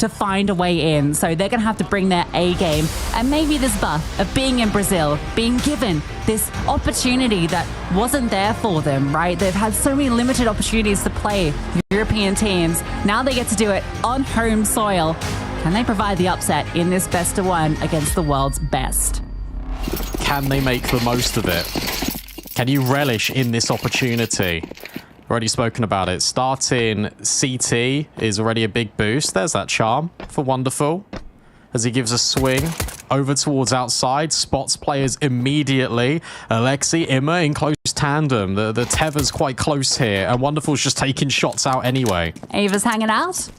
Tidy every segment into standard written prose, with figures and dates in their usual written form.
to find a way in. So they're going to have to bring their A game. And maybe this buff of being in Brazil, being given this opportunity that wasn't there for them, right? They've had so many limited opportunities to play European teams. Now they get to do it on home soil. Can they provide the upset in this best of one against the world's best? Can they make the most of it? Can you relish in this opportunity? Already spoken about it. Starting CT is already a big boost. There's that charm for Wonderful as he gives a swing over towards outside, spots players immediately. Alexi, Imma in close tandem. The tether's quite close here, and Wonderful's just taking shots out anyway. Ava's hanging out.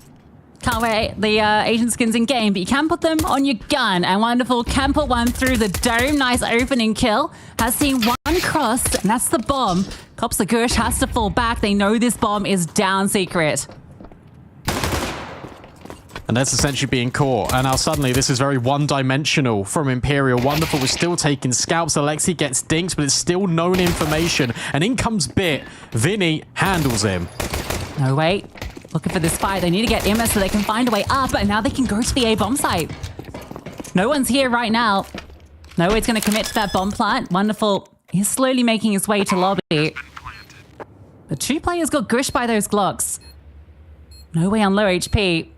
Can't wait. The Asian skins in game, but you can put them on your gun. And Wonderful can put one through the dome. Nice opening kill. Has seen one cross, and that's the bomb. Cops the Gush has to fall back. They know this bomb is down secret. And that's essentially being caught. And now suddenly this is very one-dimensional from Imperial. Wonderful was still taking scalps. Alexi gets dinked, but it's still known information. And in comes Bit. Vinny handles him. No, wait. Looking for this fight. They need to get Imma so they can find a way up, and now they can go to the A bomb site. No one's here right now. No one's going to commit to that bomb plant. Wonderful. He's slowly making his way to lobby. The two players got gushed by those Glocks. No way on low HP.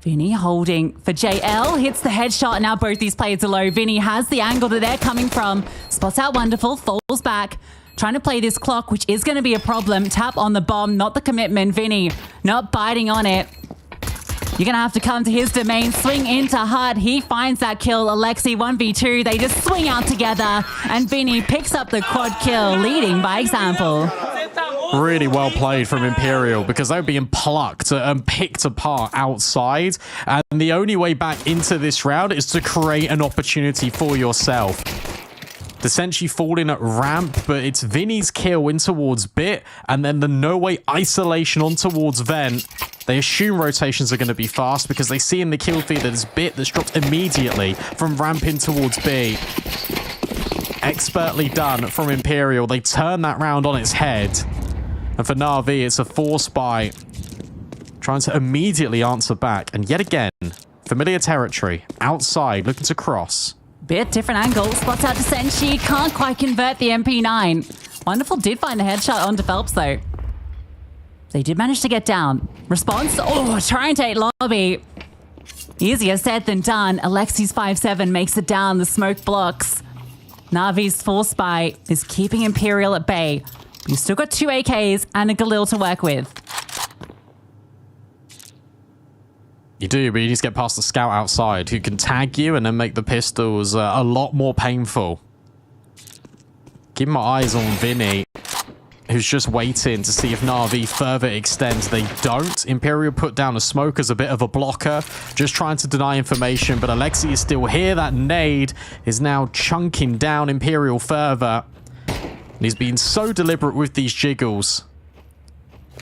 Vinny holding for JL. Hits the headshot, and now both these players are low. Vinny has the angle that they're coming from. Spots out Wonderful. Falls back. Trying to play this clock, which is going to be a problem. Tap on the bomb, not the commitment. Vinny not biting on it. You're going to have to come to his domain. Swing into HUD. He finds that kill. Alexi 1v2. They just swing out together. And Vinny picks up the quad kill, leading by example. Really well played from Imperial, because they're being plucked and picked apart outside. And the only way back into this round is to create an opportunity for yourself. Essentially falling at ramp, but it's Vinny's kill in towards Bit, and then the no-way isolation on towards Vent. They assume rotations are going to be fast because they see in the kill feed that it's Bit that's dropped immediately from ramp in towards B. Expertly done from Imperial. They turn that round on its head. And for Navi, it's a force buy. Trying to immediately answer back. And yet again, familiar territory. Outside, looking to cross. Bit different angle. Spots out to Senshi. Can't quite convert the MP9. Wonderful did find a headshot on Phelps, though. They did manage to get down. Response. Oh, trying to take lobby. Easier said than done. Alexi's 5-7 makes it down. The smoke blocks. Navi's force buy is keeping Imperial at bay. You've still got 2 AKs and a Galil to work with. You do, but you need to get past the scout outside who can tag you and then make the pistols a lot more painful. Keep my eyes on Vinny, who's just waiting to see if Navi further extends. They don't. Imperial put down a smoke as a bit of a blocker, just trying to deny information, but Alexi is still here. That nade is now chunking down Imperial further. And he's been so deliberate with these jiggles,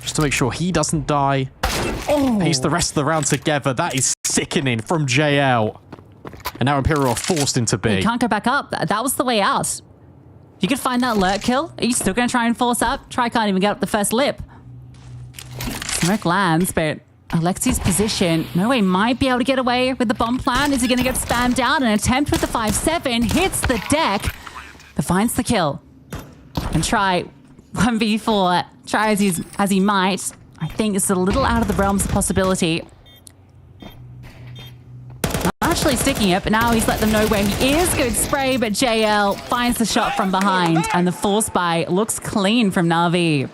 just to make sure he doesn't die. Oh. Piece the rest of the round together. That is sickening from JL. And now Imperial are forced into B. You can't go back up. That was the way out. You could find that lurk kill. Are you still going to try and force up? Try can't even get up the first lip. Smoke lands, but Alexi's position, no way might be able to get away with the bomb plan. Is he going to get spammed out? An attempt with the 5-7 hits the deck, but finds the kill. And try 1v4. Try as he might. I think it's a little out of the realms of possibility. Not actually sticking it, but now he's let them know where he is. Good spray, but JL finds the shot from behind, and the force buy looks clean from Navi.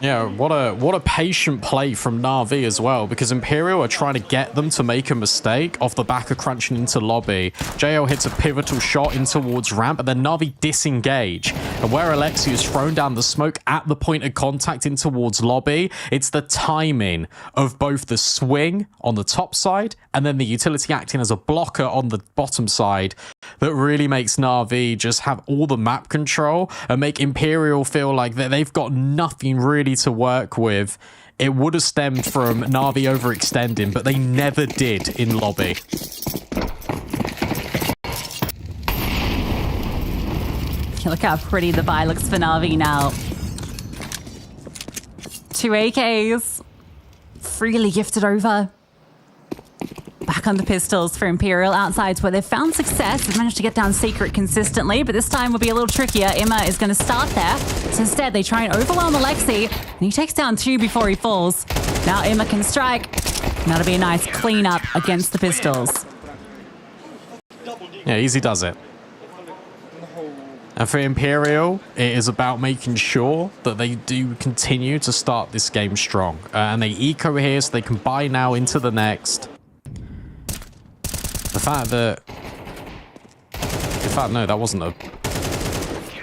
Yeah, what a patient play from Navi as well, because Imperial are trying to get them to make a mistake off the back of crunching into lobby. JL hits a pivotal shot in towards ramp, and then Navi disengage. And where Alexi is thrown down the smoke at the point of contact in towards lobby, it's the timing of both the swing on the top side and then the utility acting as a blocker on the bottom side that really makes Navi just have all the map control and make Imperial feel like that they've got nothing really to work with. It would have stemmed from Navi overextending, but they never did in lobby. Look how pretty the buy looks for Navi now. 2 AKs, freely gifted over. Back on the pistols for Imperial outsides where they've found success. They've managed to get down Secret consistently, but this time will be a little trickier. Emma is going to start there. So instead, they try and overwhelm Alexi, and he takes down 2 before he falls. Now Emma can strike. And that'll be a nice clean-up against the pistols. Yeah, easy does it. And for Imperial, it is about making sure that they do continue to start this game strong. And they eco here so they can buy now into the next. The fact that... In fact, no, that wasn't a...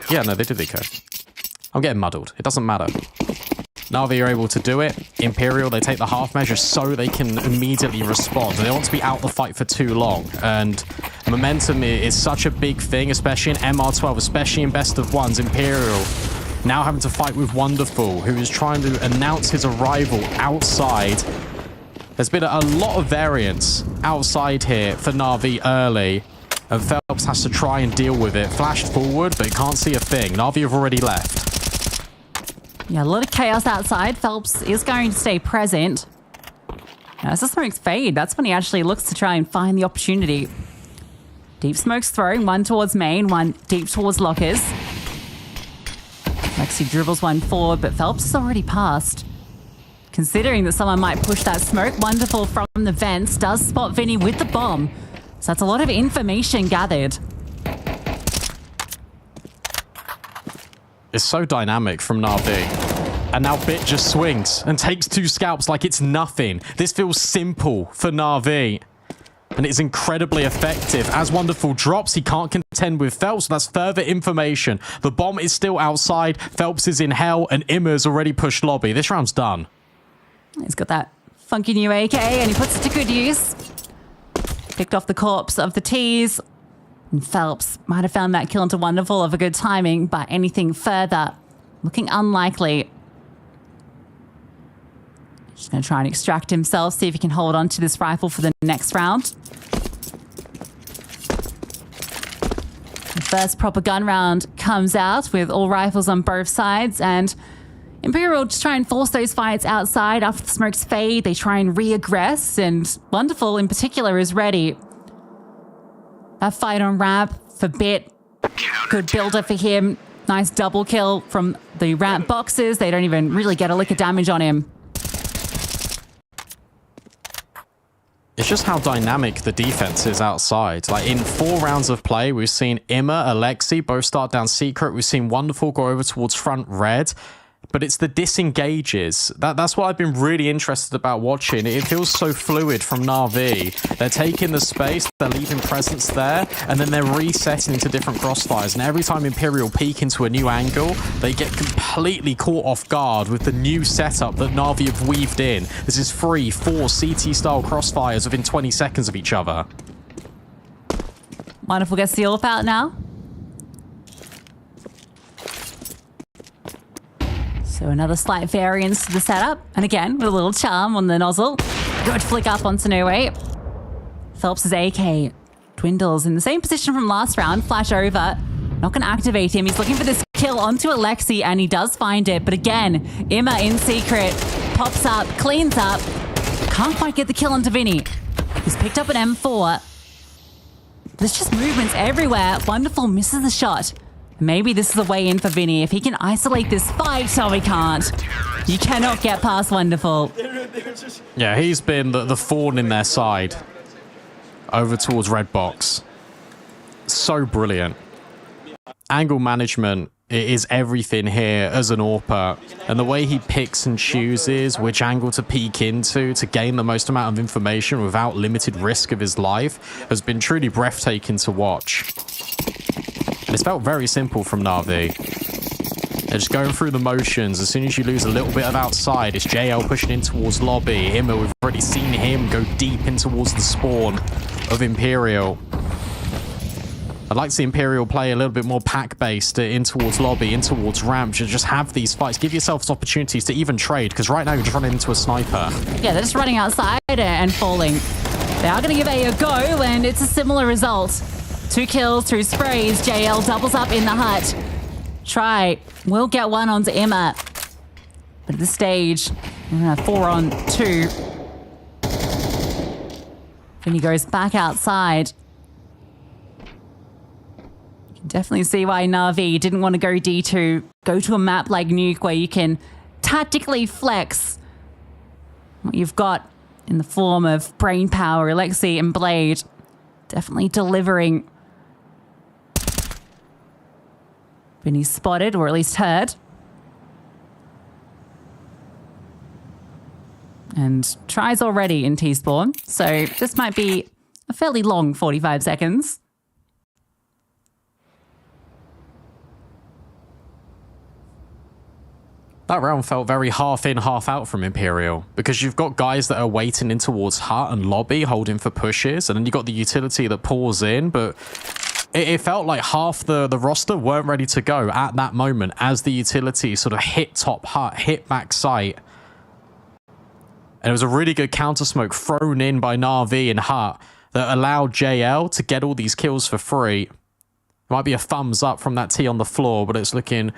Yeah, no, they did eco. I'm getting muddled. It doesn't matter. Navi are able to do it. Imperial, they take the half measure so they can immediately respond. They don't want to be out the fight for too long. And momentum is such a big thing, especially in MR12, especially in best of ones. Imperial now having to fight with Wonderful, who is trying to announce his arrival outside. There's been a lot of variance outside here for Navi early. And Phelps has to try and deal with it. Flashed forward, but can't see a thing. Navi have already left. Yeah, a lot of chaos outside. Phelps is going to stay present. Now, as the smokes fade, that's when he actually looks to try and find the opportunity. Deep smoke's thrown, one towards main, one deep towards lockers. Lexi dribbles one forward, but Phelps has already passed. Considering that someone might push that smoke, Wonderful from the vents does spot Vinny with the bomb. So that's a lot of information gathered. It's so dynamic from Navi. And now Bit just swings and takes 2 scalps like it's nothing. This feels simple for Navi. And it's incredibly effective. As Wonderful drops, he can't contend with Phelps. That's further information. The bomb is still outside. Phelps is in hell, and Immer's already pushed lobby. This round's done. He's got that funky new AK, and he puts it to good use. Picked off the corpse of the T's. And Phelps might have found that kill into Wonderful of a good timing, but anything further, looking unlikely. Just going to try and extract himself, see if he can hold on to this rifle for the next round. The first proper gun round comes out with all rifles on both sides, and Imperial just try and force those fights outside. After the smokes fade, they try and re-aggress, and Wonderful in particular is ready. That fight on ramp for Bit. Good builder for him. Nice double kill from the ramp boxes. They don't even really get a lick of damage on him. It's just how dynamic the defense is outside. Like, in 4 rounds of play, we've seen Imma, Alexi both start down Secret. We've seen Wonderful go over towards front red. But it's the disengages. That's what I've been really interested about watching. It feels so fluid from Navi. They're taking the space, they're leaving presence there, and then they're resetting into different crossfires. And every time Imperial peek into a new angle, they get completely caught off guard with the new setup that Navi have weaved in. This is 3, 4 CT-style crossfires within 20 seconds of each other. Wonderful gets the AWP out now. So another slight variance to the setup. And again, with a little charm on the nozzle. Good flick up onto No Way. Phelps' AK dwindles in the same position from last round. Flash over. Not going to activate him. He's looking for this kill onto Alexi, and he does find it. But again, Imma in Secret pops up, cleans up. Can't quite get the kill onto Vinny. He's picked up an M4. There's just movements everywhere. Wonderful misses the shot. Maybe this is a way in for Vinny. If he can isolate this fight, so he can't. You cannot get past Wonderful. Yeah, he's been the thorn in their side. Over towards red box. So brilliant. Angle management is everything here as an AWPer. And the way he picks and chooses which angle to peek into to gain the most amount of information without limited risk of his life has been truly breathtaking to watch. It's felt very simple from Navi. They're just going through the motions. As soon as you lose a little bit of outside, it's JL pushing in towards lobby. Imma, we've already seen him go deep in towards the spawn of Imperial. I'd like to see Imperial play a little bit more pack-based in towards lobby, in towards ramp, to just have these fights. Give yourselves opportunities to even trade, because right now you're just running into a sniper. Yeah, they're just running outside and falling. They are going to give A go, and it's a similar result. 2 kills, 2 sprays. JL doubles up in the hut. Try. Will get one onto Imma. But at this stage, 4 on 2. When he goes back outside, you can definitely see why Navi didn't want to go D2. Go to a map like Nuke where you can tactically flex what you've got in the form of brain power, Alexi, and Blade. Definitely delivering. Vinny's spotted, or at least heard. And tries already in T-Spawn, so this might be a fairly long 45 seconds. That round felt very half in, half out from Imperial, because you've got guys that are waiting in towards hut and lobby, holding for pushes, and then you've got the utility that pours in, but it felt like half the roster weren't ready to go at that moment as the utility sort of hit top hut, hit back site. And it was a really good counter smoke thrown in by Navi and Hut that allowed JL to get all these kills for free. It might be a thumbs up from that T on the floor, but it's looking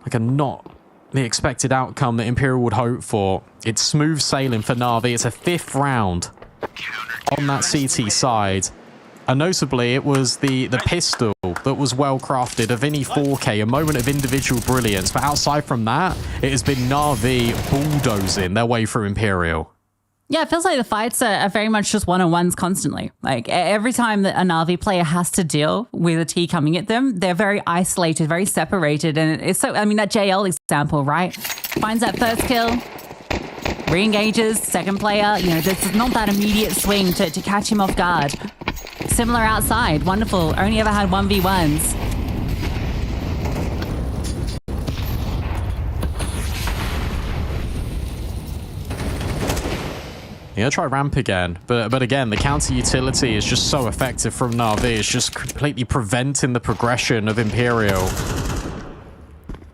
like a not the expected outcome that Imperial would hope for. It's smooth sailing for Navi. It's a 5th round on that CT side. And notably, it was the pistol that was well crafted, a Vinny 4K, a moment of individual brilliance. But outside from that, it has been Navi bulldozing their way through Imperial. Yeah, it feels like the fights are very much just one-on-ones constantly. Like every time that a Navi player has to deal with a T coming at them, they're very isolated, very separated. And it's so, I mean, that JL example, right? Finds that first kill, re-engages, second player, you know, there's not that immediate swing to catch him off guard. Similar outside, wonderful, only ever had 1v1s. Yeah, try ramp again, but again, the counter utility is just so effective from Navi. It's just completely preventing the progression of Imperial.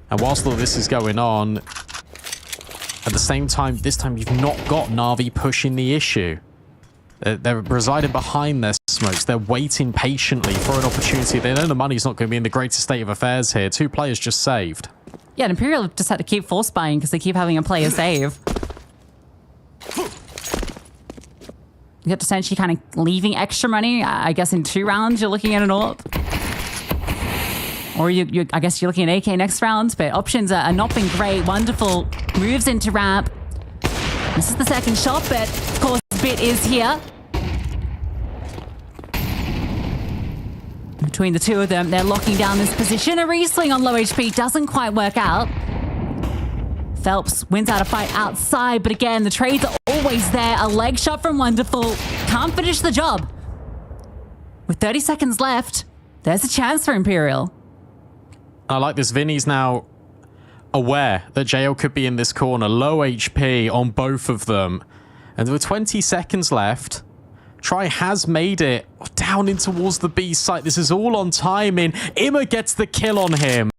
And whilst all this is going on, at the same time, this time you've not got Navi pushing the issue. They're residing behind their smokes. They're waiting patiently for an opportunity. They know the money's not going to be in the greatest state of affairs here. 2 players just saved. Yeah, and Imperial just had to keep force buying because they keep having a player save. You have to essentially kind of leaving extra money. I guess in 2 rounds, you're looking at an AWP. Or I guess you're looking at AK next round, but options are not been great. Wonderful moves into ramp. This is the second shot, but of course, Bit is here. Between the two of them, they're locking down this position. A re-swing on low HP doesn't quite work out. Phelps wins out a fight outside, but again, the trades are always there. A leg shot from Wonderful. Can't finish the job. With 30 seconds left, there's a chance for Imperial. I like this. Vinny's now aware that JL could be in this corner. Low HP on both of them. And with 20 seconds left, Try has made it down in towards the B site. This is all on timing. Imma gets the kill on him.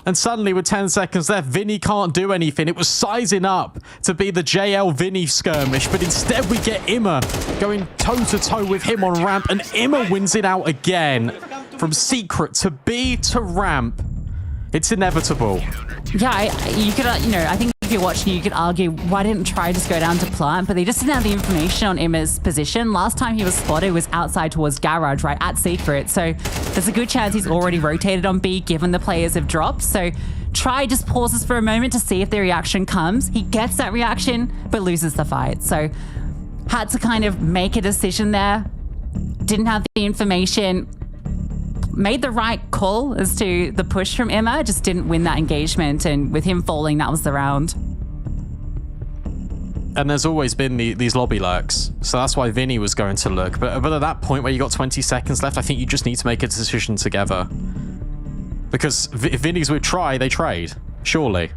And suddenly, with 10 seconds left, Vinny can't do anything. It was sizing up to be the JL Vinny skirmish, but instead we get Imma going toe-to-toe with him on ramp, and Imma wins it out again. From secret to B to ramp. It's inevitable. Yeah, you could, I think if you're watching, you could argue, why didn't Try just go down to plant? But they just didn't have the information on Imma's position. Last time he was spotted was outside towards garage, right, at secret. So there's a good chance he's already rotated on B, given the players have dropped. So Try just pauses for a moment to see if the reaction comes. He gets that reaction, but loses the fight. So had to kind of make a decision there. Didn't have the information. Made the right call as to the push from Imma, just didn't win that engagement, and with him falling, that was the round. And there's always been these lobby lurks, so that's why Vinny was going to look. But at that point where you got 20 seconds left, I think you just need to make a decision together. Because if Vinny's with Try, they trade, surely.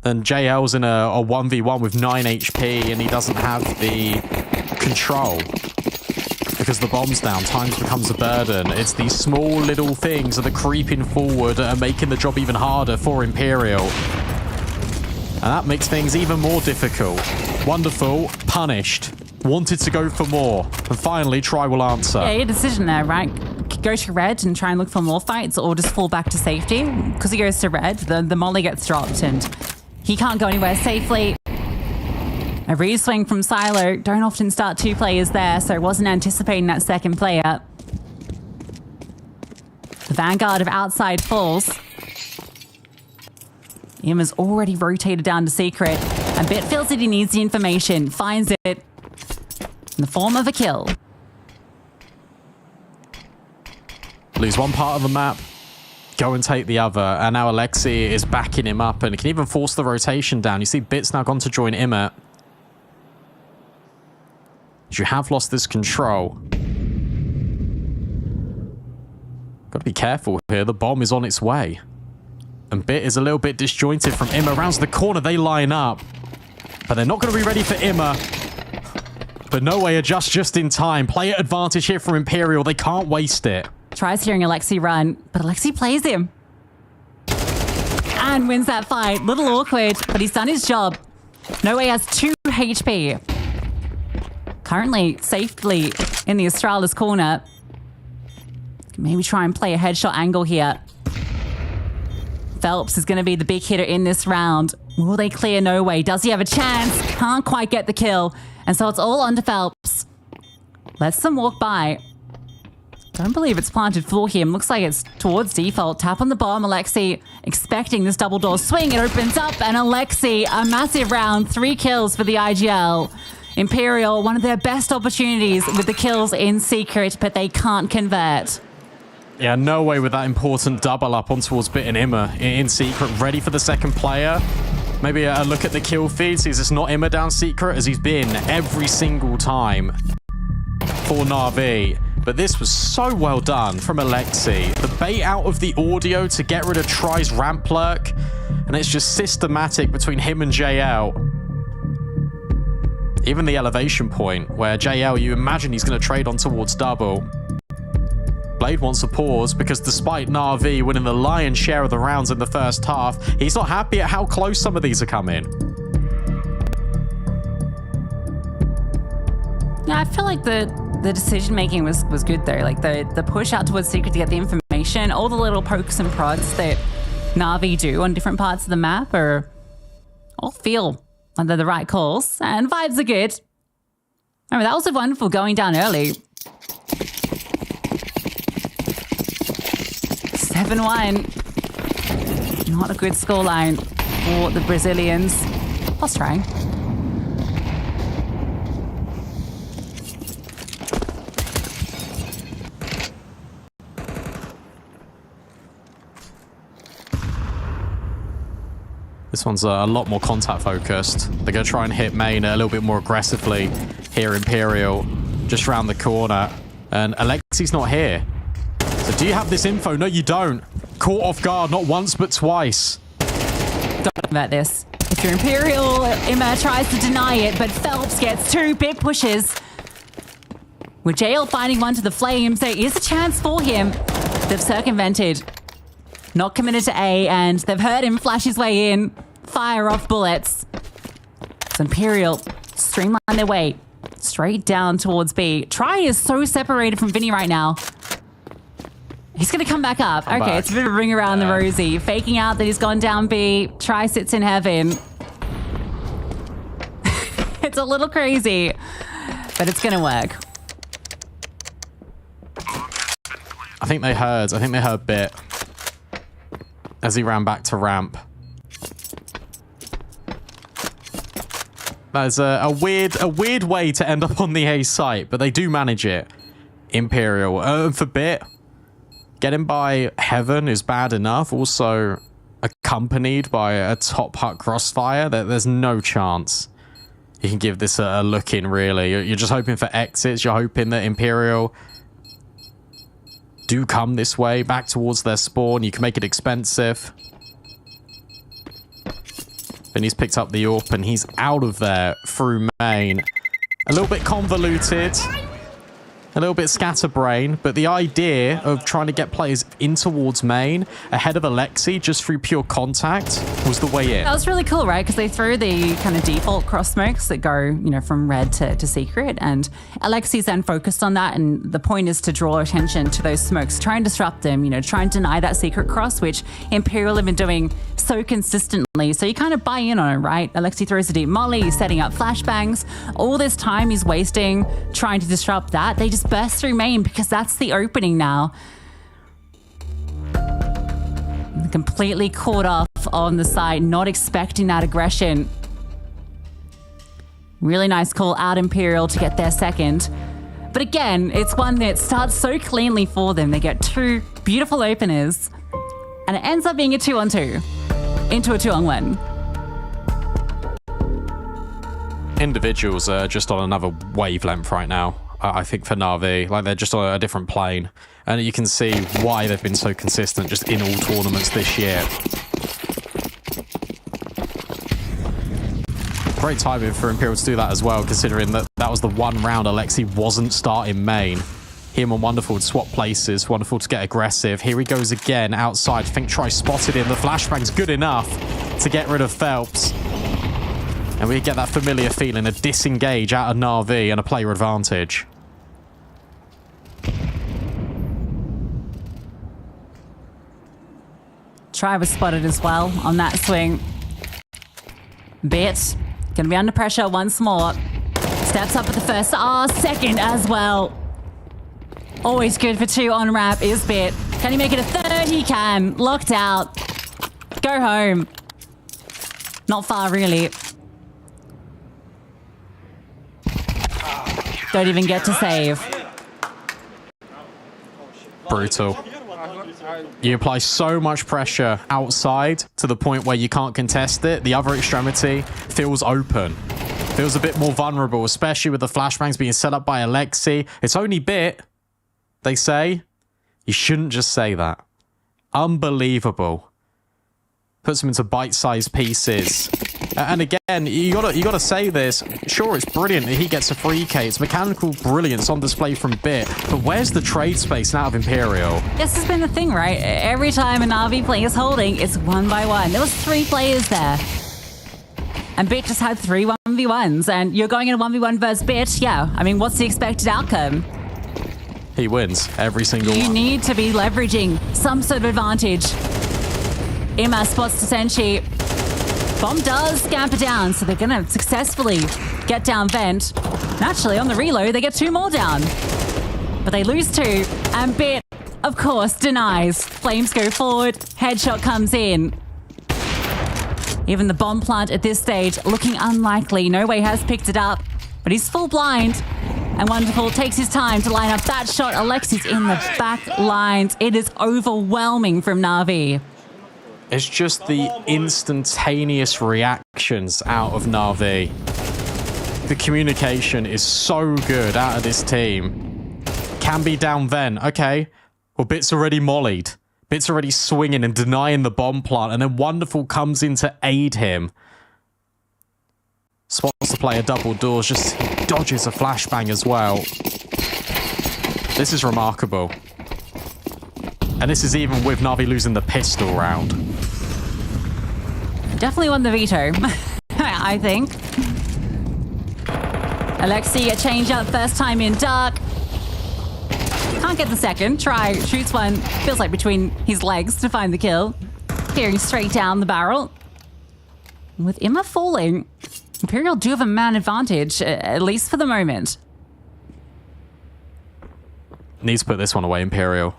Then JL's in a 1v1 with 9 HP, and he doesn't have the control. Because the bomb's down, time becomes a burden. It's these small little things that are creeping forward and making the job even harder for Imperial. And that makes things even more difficult. Wonderful, punished, wanted to go for more. And finally, Try will answer. Yeah, your decision there, right? Go to red and try and look for more fights, or just fall back to safety. Because he goes to red, the molly gets dropped and he can't go anywhere safely. A re-swing from Silo. Don't often start 2 players there, so wasn't anticipating that second player. The Vanguard of outside falls. Imma's already rotated down to Secret. And Bit feels that he needs the information. Finds it in the form of a kill. Lose one part of the map. Go and take the other. And now Alexi is backing him up and can even force the rotation down. You see Bit's now gone to join Imma. You have lost this control. Got to be careful here. The bomb is on its way. And Bit is a little bit disjointed from Imma. Rounds the corner, they line up. But they're not going to be ready for Imma. But no way, adjust just in time. Player advantage here for Imperial. They can't waste it. Tries hearing Alexi run, but Alexi plays him. And wins that fight. Little awkward, but he's done his job. No way has 2 HP. Currently safely in the Astralis corner. Maybe try and play a headshot angle here. Phelps is going to be the big hitter in this round. Will they clear? No way. Does he have a chance? Can't quite get the kill. And so it's all on to Phelps. Lets them walk by. Don't believe it's planted for him. Looks like it's towards default. Tap on the bomb. Alexi expecting this double door swing. It opens up and Alexi, a massive round. 3 kills for the IGL. Imperial, one of their best opportunities with the kills in Secret, but they can't convert. Yeah, no way with that important double up on towards Bit and Imma in Secret. Ready for the second player. Maybe a look at the kill feed. Sees it's not Imma down Secret as he's been every single time for Navi. But this was so well done from Alexi. The bait out of the audio to get rid of Try's ramp lurk. And it's just systematic between him and JL. Even the elevation point where JL, you imagine he's going to trade on towards double. Blade wants a pause because despite Navi winning the lion's share of the rounds in the first half, he's not happy at how close some of these are coming. Yeah, I feel like the decision making was good though. Like the push out towards Secret to get the information, all the little pokes and prods that Navi do on different parts of the map all feel like they're the right calls, and vibes are good. I mean, that was wonderful going down early. 7-1. Not a good scoreline for the Brazilians. Lost trying. This one's a lot more contact focused. They're going to try and hit main a little bit more aggressively here, Imperial, just round the corner. And Alexi's not here. So do you have this info? No, you don't. Caught off guard, not once, but twice. Don't know about this. If you're Imperial, Imma tries to deny it, but Phelps gets 2 big pushes. With JL finding one to the flames, there is a chance for him. They've circumvented. Not committed to A, and they've heard him flash his way in. Fire off bullets. So Imperial streamline their way straight down towards B. Try is so separated from Vinny right now. He's going to come back up. Okay, it's a bit of a ring around the rosy. Faking out that he's gone down B. Try sits in heaven. It's a little crazy, but it's going to work. I think they heard Bit as he ran back to ramp. That is a weird way to end up on the A site, but they do manage it. Imperial. For Bit, getting by Heaven is bad enough. Also accompanied by a top hut crossfire. There's no chance you can give this a look in, really. You're just hoping for exits. You're hoping that Imperial do come this way, back towards their spawn. You can make it expensive. Then he's picked up the AWP and he's out of there through main. A little bit convoluted. A a little bit scatterbrain, but the idea of trying to get players in towards main ahead of Alexi just through pure contact was the way in. That was really cool, right? Because they threw the kind of default cross smokes that go, you know, from red to secret, and Alexi's then focused on that, and the point is to draw attention to those smokes, try and disrupt them, you know, try and deny that secret cross, which Imperial have been doing so consistently. So you kind of buy in on it, right? Alexi throws a deep molly, he's setting up flashbangs. All this time he's wasting trying to disrupt that. They just burst through main because that's the opening now. Completely caught off on the side, not expecting that aggression. Really nice call out Imperial to get their second. But again, it's one that starts so cleanly for them. They get two beautiful openers, and it ends up being a 2-on-2 into a 2-on-1. Individuals are just on another wavelength right now, I think, for Navi. Like, they're just on a different plane. And you can see why they've been so consistent just in all tournaments this year. Great timing for Imperial to do that as well, considering that that was the one round Alexi wasn't starting main. Him and Wonderful would swap places. Wonderful to get aggressive. Here he goes again outside. I think Try spotted him. The flashbang's good enough to get rid of Phelps. And we get that familiar feeling, a disengage out of Navi and a player advantage. Try was spotted as well on that swing. Bit. Gonna be under pressure once more. Steps up at the first. Second as well. Always good for 2 on ramp is Bit. Can he make it a third? He can. Locked out. Go home. Not far, really. Don't even get to save. Brutal. You apply so much pressure outside to the point where you can't contest it. The other extremity feels open. Feels a bit more vulnerable, especially with the flashbangs being set up by Alexi. It's only Bit, they say. You shouldn't just say that. Unbelievable. Puts them into bite-sized pieces. And again, you gotta say this. Sure, it's brilliant that he gets a 3K. It's mechanical brilliance on display from Bit. But where's the trade space now of Imperial? This has been the thing, right? Every time a Navi player is holding, it's 1 by 1. There was 3 players there. And Bit just had 3 1v1s. And you're going in a 1v1 versus Bit. Yeah, I mean, what's the expected outcome? He wins every single one. You need to be leveraging some sort of advantage. Ima spots to Senshi. Bomb does scamper down, so they're going to successfully get down vent. Naturally, on the reload, they get 2 more down. But they lose 2, and Bit, of course, denies. Flames go forward, headshot comes in. Even the bomb plant at this stage looking unlikely. No Way has picked it up, but he's full blind. And Wonderful takes his time to line up that shot. Alexi's in the back lines. It is overwhelming from Navi. It's just the instantaneous reactions out of Navi. The communication is so good out of this team. Can be down vent. Okay. Well, Bit's already mollied. Bit's already swinging and denying the bomb plant. And then Wonderful comes in to aid him. Spots the player double doors. Just dodges a flashbang as well. This is remarkable. And this is even with Navi losing the pistol round. Definitely won the veto, I think. Alexi, a change up, first time in dark. Can't get the second. Try, shoots one, feels like between his legs to find the kill. Peering straight down the barrel. With Ima falling, Imperial do have a man advantage, at least for the moment. Needs to put this one away, Imperial.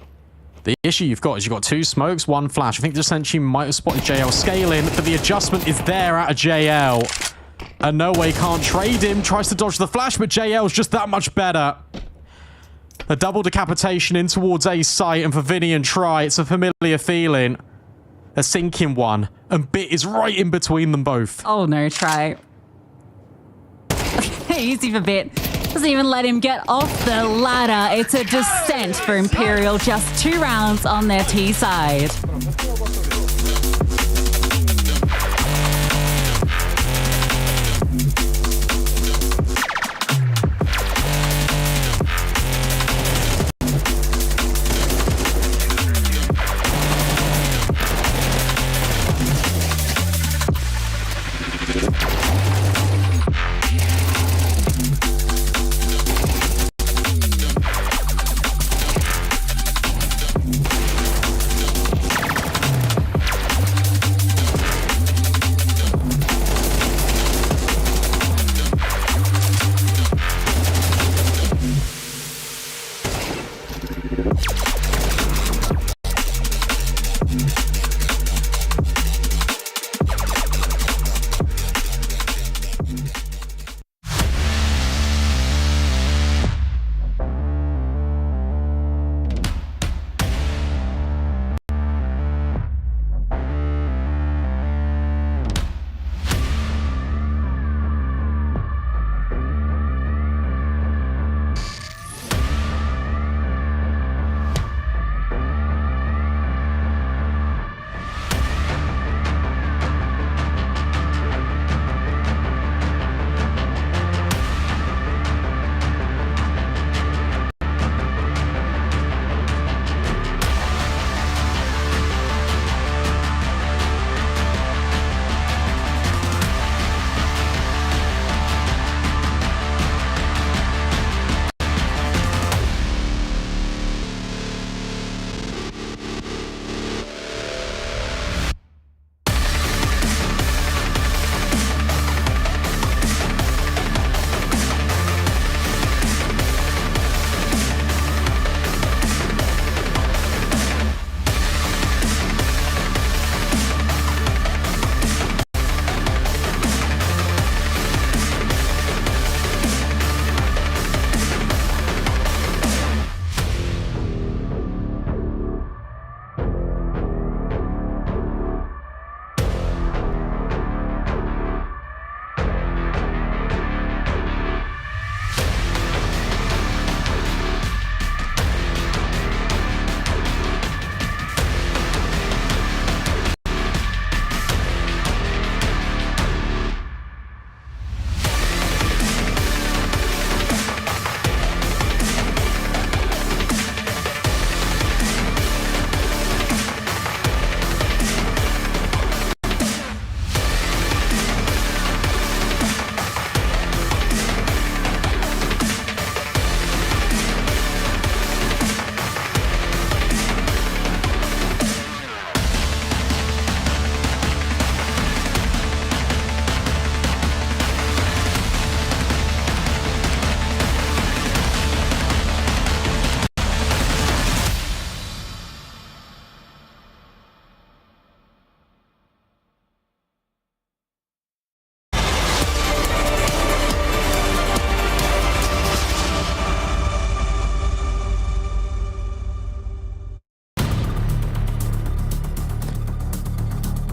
The issue you've got is you've got 2 smokes, 1 flash. I think Essentially might have spotted JL scaling, but the adjustment is there out of JL. And No Way can't trade him. Tries to dodge the flash, but JL's just that much better. A double decapitation in towards A's site, and for Vinny and Try, it's a familiar feeling. A sinking one, and Bit is right in between them both. Oh no, Try. Easy for Bit. Doesn't even let him get off the ladder. It's a descent for Imperial. Just 2 rounds on their T side.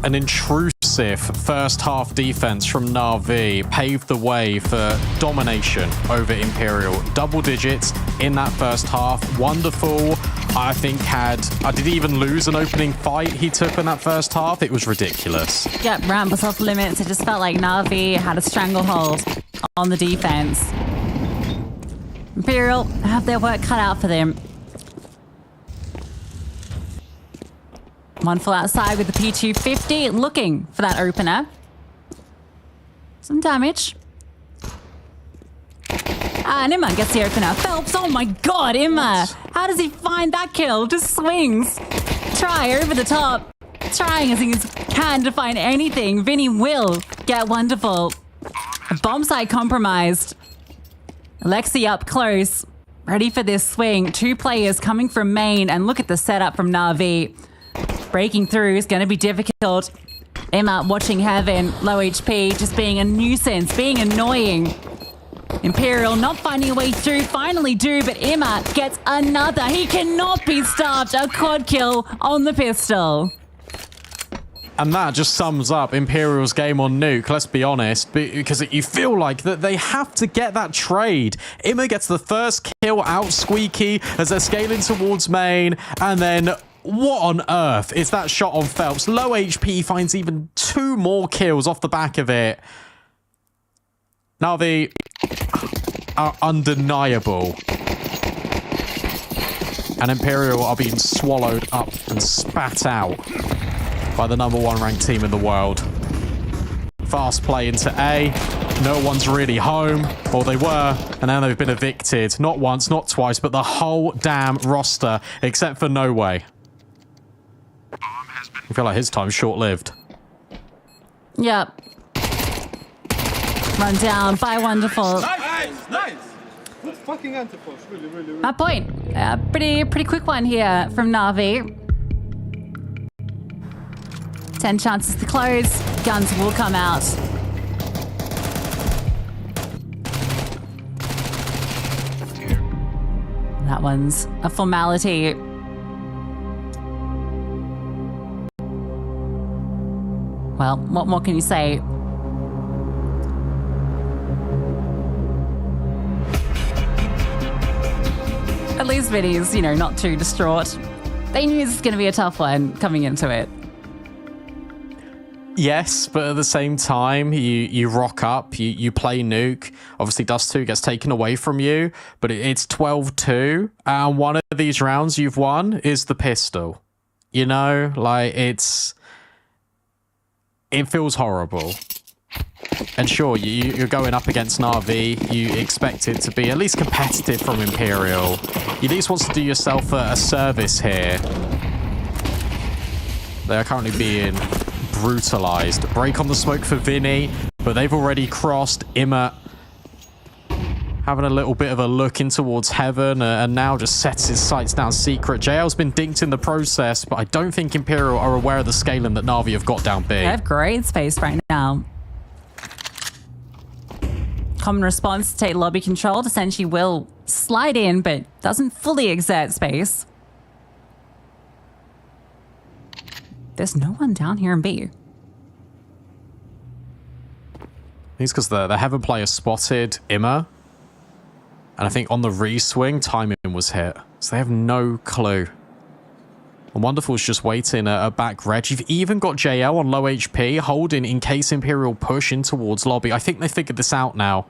An intrusive first half defense from Navi paved the way for domination over Imperial. Double digits in that first half. Wonderful. I think did he even lose an opening fight he took in that first half? It was ridiculous. Yep, ramp was off limits. It just felt like Navi had a stranglehold on the defense. Imperial have their work cut out for them. One full outside with the P250, looking for that opener. Some damage. And Imma gets the opener. Phelps, oh my god, Imma! How does he find that kill? Just swings. Try over the top. Trying as he can to find anything. Vinny will get wonderful. A bomb site compromised. Alexi up close. Ready for this swing. Two players coming from main, and look at the setup from Navi. Breaking through is going to be difficult. Imma watching heaven, low HP, just being a nuisance, being annoying. Imperial not finding a way through, finally do, but Imma gets another. He cannot be stopped. A quad kill on the pistol. And that just sums up Imperial's game on Nuke, let's be honest, because you feel like that they have to get that trade. Imma gets the first kill out squeaky as they're scaling towards main, and then what on earth is that shot on Phelps? Low HP finds even 2 more kills off the back of it. Navi are undeniable. And Imperial are being swallowed up and spat out by the #1 ranked team in the world. Fast play into A. No one's really home. Or they were, and now they've been evicted. Not once, not twice, but the whole damn roster, except for No Way. I feel like his time's short-lived. Yep. Run down by Wonderful. Nice. Good fucking anti-force. Really. That point. Pretty quick one here from Navi. 10 chances to close. Guns will come out. That one's a formality. Well, what more can you say? At least Vinny's, not too distraught. They knew this was going to be a tough one coming into it. Yes, but at the same time, you rock up, you play Nuke. Obviously, Dust 2 gets taken away from you, but it's 12-2. And one of these rounds you've won is the pistol. It feels horrible. And sure, you're going up against Navi. You expect it to be at least competitive from Imperial. You at least want to do yourself a service here. They are currently being brutalized. Break on the smoke for Vinny, but they've already crossed. Imma having a little bit of a look in towards heaven, and now just sets his sights down secret. JL's been dinked in the process, but I don't think Imperial are aware of the scaling that Navi have got down big. They have great space right now. Common response to take lobby control. Essentially will slide in, but doesn't fully exert space. There's no one down here in B. It's because the Heaven player spotted Imma. And I think on the re-swing, timing was hit. So they have no clue. And Wonderful's just waiting a back reg. You've even got JL on low HP, holding in case Imperial push in towards lobby. I think they figured this out now.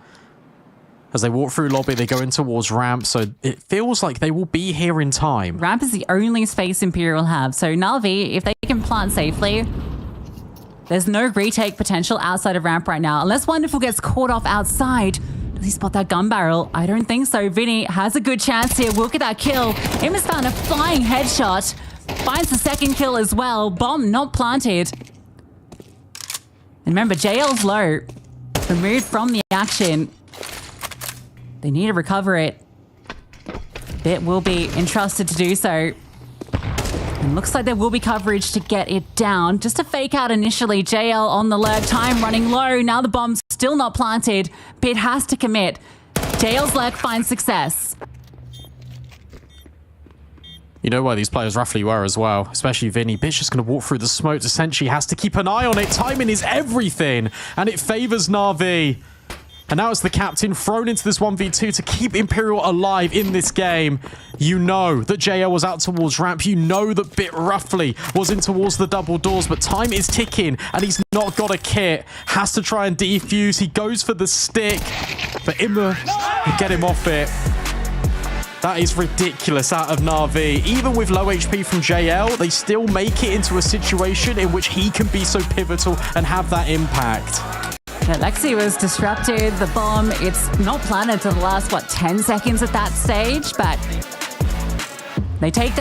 As they walk through lobby, they go in towards ramp. So it feels like they will be here in time. Ramp is the only space Imperial have. So Navi, if they can plant safely, there's no retake potential outside of ramp right now. Unless Wonderful gets caught off outside. Does he spot that gun barrel? I don't think so. Vinny has a good chance here. We'll get that kill. Imma's found a flying headshot. Finds the second kill as well. Bomb not planted. And remember, JL's low. Removed from the action. They need to recover it. Bit will be entrusted to do so. And looks like there will be coverage to get it down. Just a fake out initially. JL on the lurk. Time running low. Now the bomb's still not planted. Bit has to commit. JL's lurk finds success. You know where these players roughly were as well, especially Vinny. Bitch just going to walk through the smokes. Essentially has to keep an eye on it. Timing is everything, and it favors Navi. And now it's the captain thrown into this 1v2 to keep Imperial alive in this game. You know that JL was out towards ramp. You know that Bit roughly was in towards the double doors, but time is ticking and he's not got a kit. Has to try and defuse. He goes for the stick, but Imma get him off it. That is ridiculous out of Navi. Even with low HP from JL, they still make it into a situation in which he can be so pivotal and have that impact. Yeah, Lexi was disrupted. The bomb, it's not planted to the last, 10 seconds at that stage, but they take